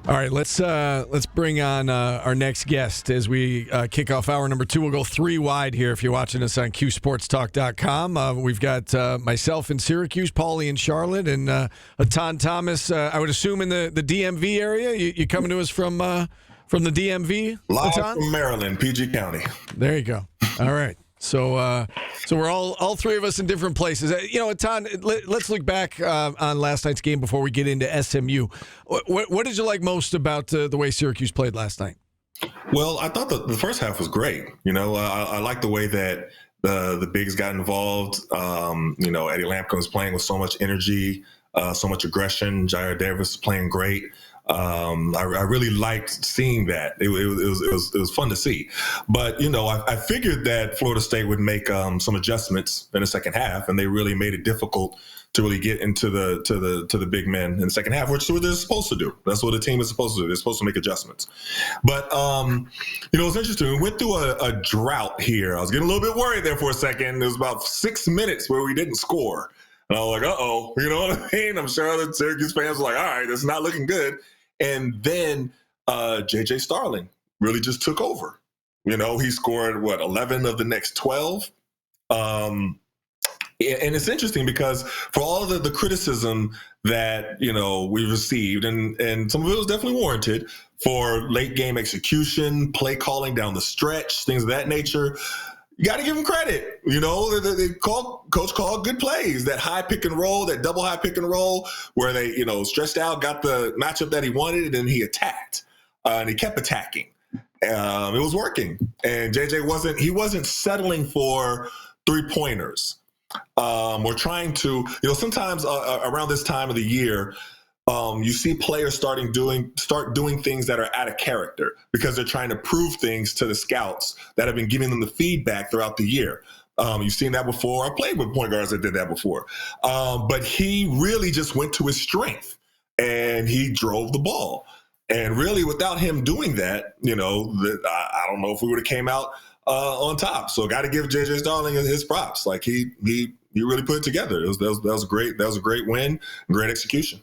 All right, let's bring on our next guest as we kick off hour number 2. We'll go 3 wide here if you're watching us on QSportsTalk.com. We've got myself in Syracuse, Paulie in Charlotte, and Etan Thomas, I would assume in the DMV area. You coming to us from the DMV? Live Etan? from Maryland, PG County. There you go. All right. So we're all three of us in different places. Etan, let's look back on last night's game before we get into SMU. What did you like most about the way Syracuse played last night? Well, I thought the first half was great. I like the way that the bigs got involved. Eddie Lampkin was playing with so much energy, so much aggression. Jair Davis was playing great. I really liked seeing that. It was fun to see. But I figured that Florida State would make some adjustments in the second half, and they really made it difficult to really get into the big men in the second half, which is what they're supposed to do. That's what a team is supposed to do. They're supposed to make adjustments. But it's interesting. We went through a drought here. I was getting a little bit worried there for a second. There was about 6 minutes where we didn't score. And I was like, uh-oh, you know what I mean? I'm sure other Syracuse fans were like, all right, it's not looking good. And then J.J. Starling really just took over. He scored, 11 of the next 12? And it's interesting because for all of the criticism that, we received, and some of it was definitely warranted for late game execution, play calling down the stretch, things of that nature, you got to give them credit. Coach called good plays, that high pick and roll, that double high pick and roll where they, stretched out, got the matchup that he wanted, and then he attacked. And he kept attacking. It was working. And JJ wasn't settling for 3-pointers. Or trying to, sometimes around this time of the year, you see players start doing things that are out of character because they're trying to prove things to the scouts that have been giving them the feedback throughout the year. You've seen that before. I played with point guards that did that before. But he really just went to his strength and he drove the ball. And really, without him doing that, I don't know if we would have came out on top. So got to give J.J. Starling his props. Like he really put it together. That was great. That was a great win, great execution.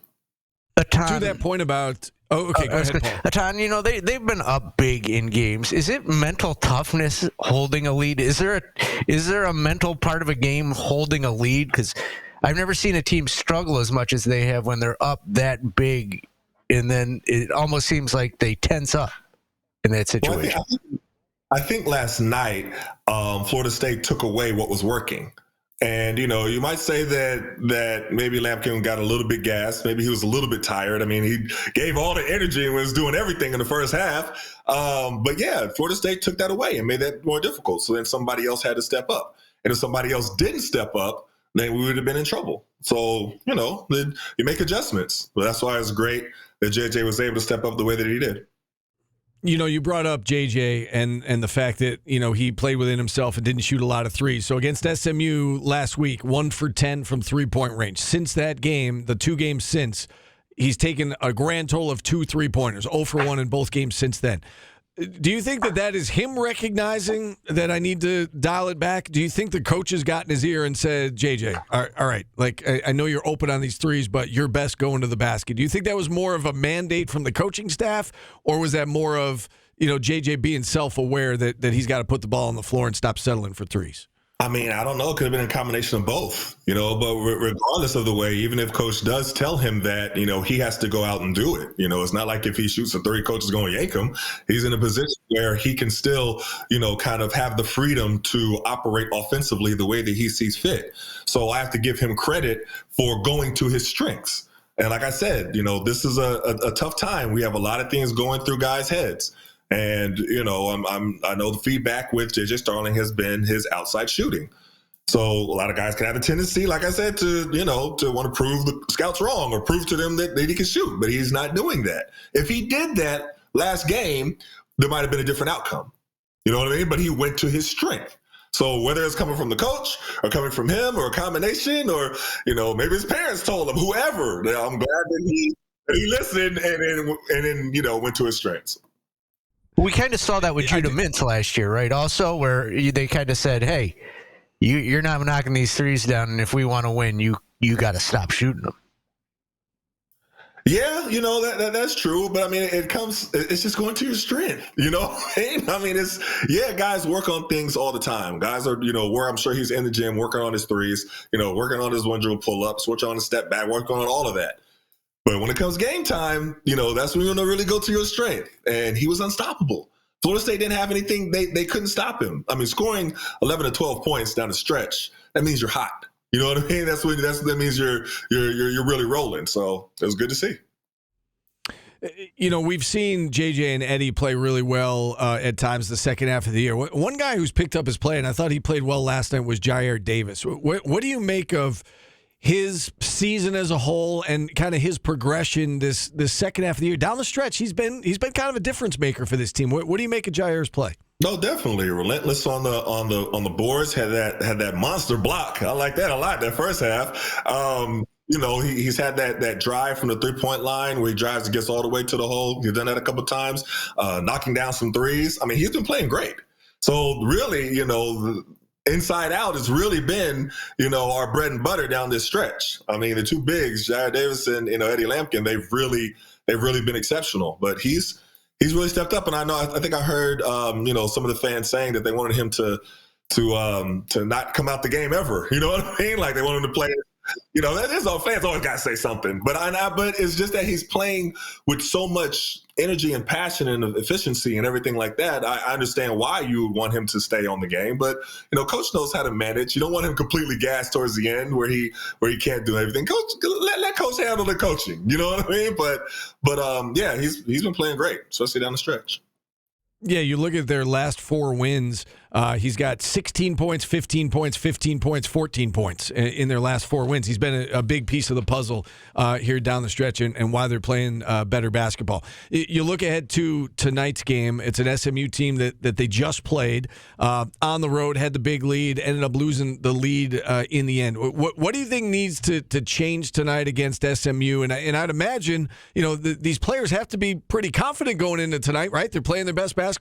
To that point about go ahead, Paul. Etan, they've been up big in games. Is it mental toughness holding a lead? Is there a mental part of a game holding a lead? Because I've never seen a team struggle as much as they have when they're up that big, and then it almost seems like they tense up in that situation. Well, I think last night Florida State took away what was working. And, you might say that maybe Lampkin got a little bit gassed. Maybe he was a little bit tired. I mean, he gave all the energy and was doing everything in the first half. But, yeah, Florida State took that away and made that more difficult. So then somebody else had to step up. And if somebody else didn't step up, then we would have been in trouble. So, then you make adjustments. But that's why it's great that JJ was able to step up the way that he did. You brought up JJ and the fact that, he played within himself and didn't shoot a lot of threes. So against SMU last week, 1 for 10 from 3-point range. Since that game, the 2 games since, he's taken a grand total of 2 3-pointers, 0 for 1 in both games since then. Do you think that is him recognizing that I need to dial it back? Do you think the coach has gotten his ear and said, JJ, all right, like I know you're open on these threes, but you're best going to the basket. Do you think that was more of a mandate from the coaching staff, or was that more of, JJ being self-aware that he's got to put the ball on the floor and stop settling for threes? I mean, I don't know. It could have been a combination of both, but regardless of the way, even if coach does tell him that, he has to go out and do it. It's not like if he shoots a 3, coach is going to yank him. He's in a position where he can still, kind of have the freedom to operate offensively the way that he sees fit. So I have to give him credit for going to his strengths. And like I said, this is a tough time. We have a lot of things going through guys' heads. And, I know the feedback with J.J. Starling has been his outside shooting. So a lot of guys can have a tendency, like I said, to want to prove the scouts wrong or prove to them that he can shoot. But he's not doing that. If he did that last game, there might have been a different outcome. You know what I mean? But he went to his strength. So whether it's coming from the coach or coming from him or a combination or, maybe his parents told him, whoever, I'm glad that he listened and then went to his strengths. We kind of saw that with Judah Mintz last year, right? Also, where they kind of said, hey, you're not knocking these threes down, and if we want to win, you got to stop shooting them. Yeah, that's true, but I mean, it's just going to your strength, I mean, guys work on things all the time. Guys are, where I'm sure he's in the gym working on his threes, working on his one dribble pull ups, working on his step back, working on all of that. But when it comes game time, that's when you're going to really go to your strength. And he was unstoppable. Florida State didn't have anything. They couldn't stop him. I mean, scoring 11 to 12 points down the stretch, that means you're hot. You know what I mean? That means you're really rolling. So it was good to see. We've seen JJ and Eddie play really well at times the second half of the year. One guy who's picked up his play, and I thought he played well last night, was Jair Davis. What do you make of his season as a whole and kind of his progression this second half of the year? Down the stretch, he's been kind of a difference maker for this team. What do you make of Jair's play? No, definitely relentless on the boards. Had that monster block. I like that a lot. That first half. He's had that drive from the 3-point line where he drives and gets all the way to the hole. He's done that a couple times, knocking down some threes. I mean, he's been playing great. So really, inside out has really been, our bread and butter down this stretch. I mean, the two bigs, Jair Davis and Eddie Lampkin, they've really been exceptional. But he's really stepped up, and I think I heard some of the fans saying that they wanted him to not come out the game ever. You know what I mean? Like they want him to play. There's all fans always got to say something, but it's just that he's playing with so much energy and passion and efficiency and everything like that. I understand why you would want him to stay on the game, but coach knows how to manage. You don't want him completely gassed towards the end where he can't do everything. Coach, let coach handle the coaching. You know what I mean? But yeah, he's been playing great, especially down the stretch. Yeah, you look at their last 4 wins. He's got 16 points, 15 points, 15 points, 14 points in their last 4 wins. He's been a big piece of the puzzle here down the stretch and why they're playing better basketball. You look ahead to tonight's game. It's an SMU team that they just played on the road, had the big lead, ended up losing the lead in the end. What do you think needs to change tonight against SMU? And I'd imagine, these players have to be pretty confident going into tonight, right? They're playing their best basketball.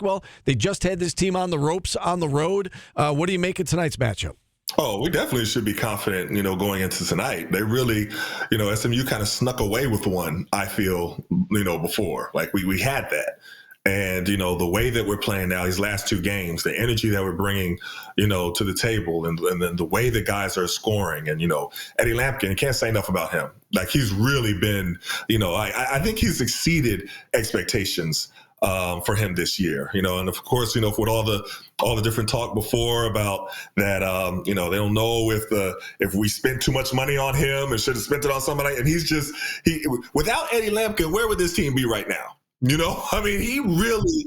They just had this team on the ropes on the road. What do you make of tonight's matchup? Oh, we definitely should be confident, going into tonight. They really, SMU kind of snuck away with one, I feel, before. Like we had that. And, the way that we're playing now, these last 2 games, the energy that we're bringing, to the table and then the way the guys are scoring. And, Eddie Lampkin, can't say enough about him. Like he's really been, I think he's exceeded expectations for him this year, and of course, with all the different talk before about that, they don't know if we spent too much money on him and should have spent it on somebody. And without Eddie Lampkin, where would this team be right now? I mean, he really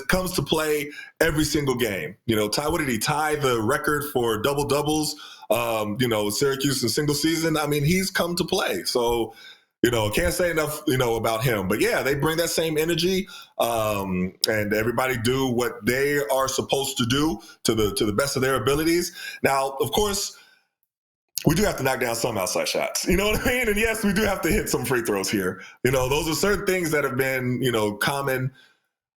comes to play every single game. What did he tie the record for double doubles? Syracuse in single season. I mean, he's come to play. So. Can't say enough, about him. But yeah, they bring that same energy, and everybody do what they are supposed to do to the best of their abilities. Now, of course, we do have to knock down some outside shots. You know what I mean? And yes, we do have to hit some free throws here. Those are certain things that have been, common,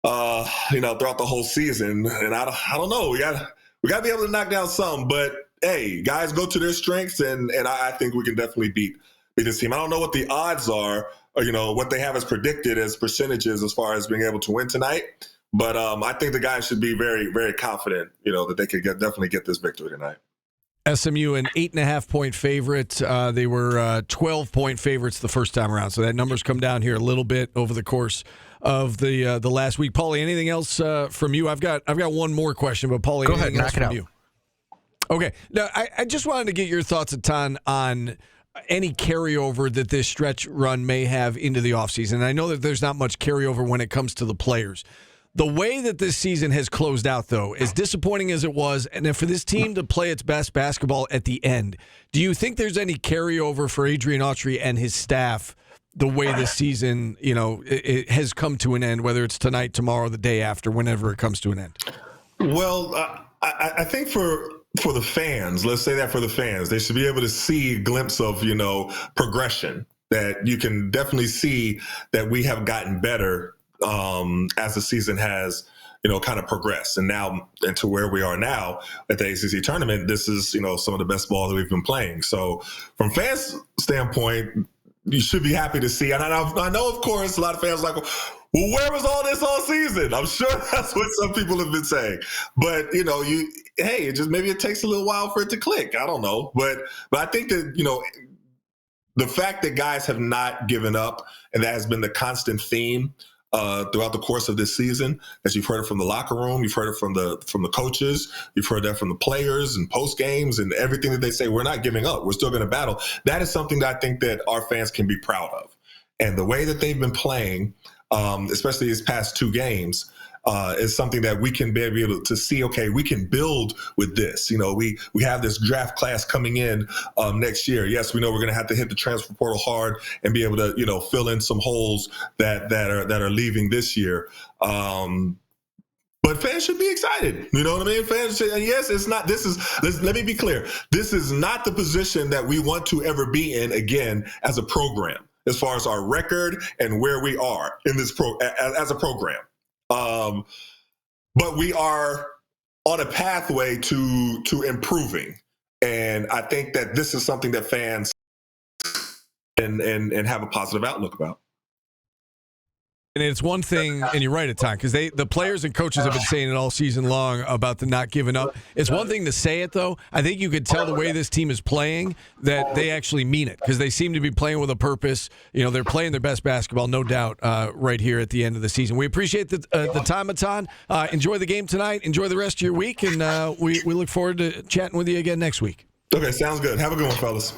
throughout the whole season. And I don't know. We got to be able to knock down some. But hey, guys go to their strengths, and I think we can definitely beat this team. I don't know what the odds are, or, what they have as predicted as percentages as far as being able to win tonight. But I think the guys should be very, very confident, that they could definitely get this victory tonight. SMU an 8.5-point favorite. They were 12-point favorites the first time around. So that number's come down here a little bit over the course of the last week. Paulie, anything else from you? I've got one more question, but Paulie, anything else from you? Okay. Now, I just wanted to get your thoughts, Etan, on any carryover that this stretch run may have into the offseason. I know that there's not much carryover when it comes to the players. The way that this season has closed out, though, as disappointing as it was, and for this team to play its best basketball at the end, do you think there's any carryover for Adrian Autry and his staff the way this season, it has come to an end, whether it's tonight, tomorrow, the day after, whenever it comes to an end? Well, I think for the fans, let's say that for the fans, they should be able to see a glimpse of, progression, that you can definitely see that we have gotten better as the season has, kind of progressed. And now into where we are now at the ACC tournament, this is, some of the best ball that we've been playing. So from fans' standpoint, you should be happy to see. And I know, of course, a lot of fans are like, well, where was all this all season? I'm sure that's what some people have been saying. But, it just maybe it takes a little while for it to click. I don't know. But I think that, the fact that guys have not given up, and that has been the constant theme throughout the course of this season, as you've heard it from the locker room, you've heard it from the coaches, you've heard that from the players and post games and everything that they say, we're not giving up, we're still going to battle. That is something that I think that our fans can be proud of. And the way that they've been playing, especially these past 2 games, is something that we can be able to see, okay, we can build with this. We have this draft class coming in next year. Yes, we know we're going to have to hit the transfer portal hard and be able to, fill in some holes that are leaving this year. But fans should be excited. You know what I mean? Fans should, and yes, let me be clear. This is not the position that we want to ever be in again as a program, as far as our record and where we are in this as a program. But we are on a pathway to improving. And I think that this is something that fans and have a positive outlook about. And it's one thing, and you're right, Etan, because the players and coaches have been saying it all season long about the not giving up. It's one thing to say it, though. I think you could tell the way this team is playing that they actually mean it, because they seem to be playing with a purpose. They're playing their best basketball, no doubt, right here at the end of the season. We appreciate the time, Etan. Enjoy the game tonight. Enjoy the rest of your week, and we look forward to chatting with you again next week. Okay, sounds good. Have a good one, fellas.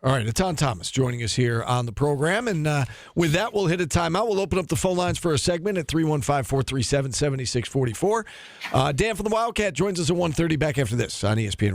All right, Etan Thomas joining us here on the program. And with that, we'll hit a timeout. We'll open up the phone lines for a segment at 315-437-7644. Dan from the Wildcat joins us at 1:30 back after this on ESPN.